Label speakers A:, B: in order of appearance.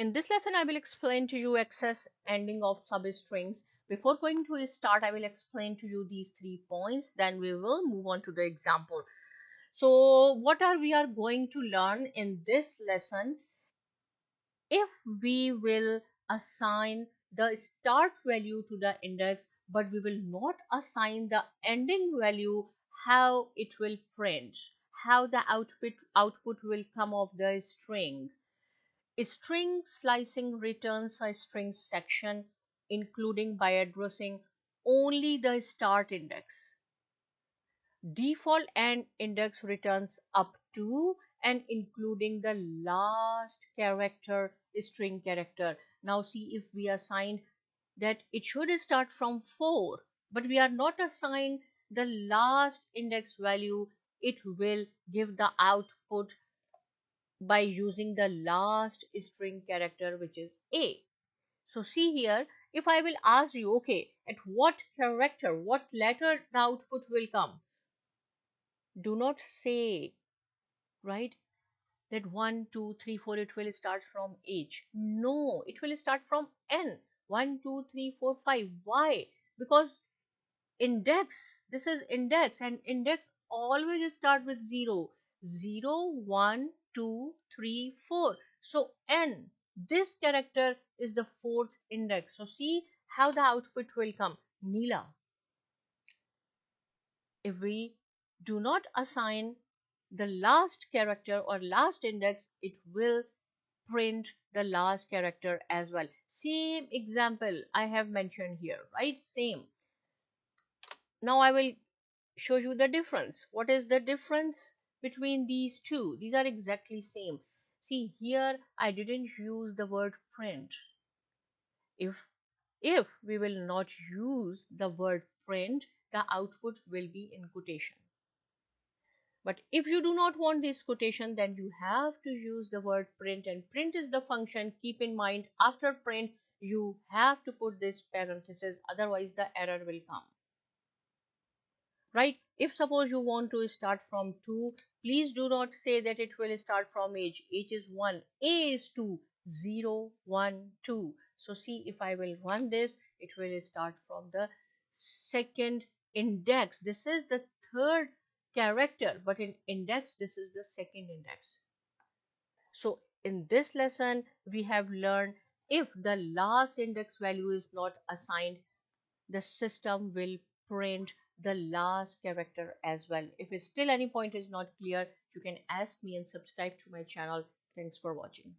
A: In this lesson, I will explain to you excess ending of substrings. Before going to start, I will explain to you these 3 points. Then we will move on to the example. So, what are we are going to learn in this lesson? If we will assign the start value to the index, but we will not assign the ending value, how it will print, how the output will come of the string. String slicing returns a string section, including by addressing only the start index. Default end index returns up to and including the last character, string character. Now see, if we assigned that it should start from 4, but we are not assigned the last index value, it will give the output by using the last string character, which is A. So see here, if I will ask you, okay, at what character, what letter the output will come? Do not say, right, that 1, 2, 3, 4, it will start from H. No, it will start from N. 1, 2, 3, 4, 5. Why? Because index, this is index, and index always start with 0. 0, 1, 2, 3, 4. So N, this character is the 4th index. So see how the output will come. Neela. If we do not assign the last character or last index, it will print the last character as well. Same example I have mentioned here, right? Same. Now I will show you the difference. What is the difference between these two? These are exactly same. See here, I didn't use the word print. If we will not use the word print, the output will be in quotation. But if you do not want this quotation, then you have to use the word print, and print is the function. Keep in mind, after print, you have to put this parenthesis, otherwise the error will come. Right? If suppose you want to start from 2, please do not say that it will start from H. H is 1, A is 2, 0, 1, 2. So see, if I will run this, it will start from the second index. This is the third character, but in index, this is the second index. So in this lesson, we have learned if the last index value is not assigned, the system will print the last character as well. If still any point is not clear, you can ask me and subscribe to my channel. Thanks for watching.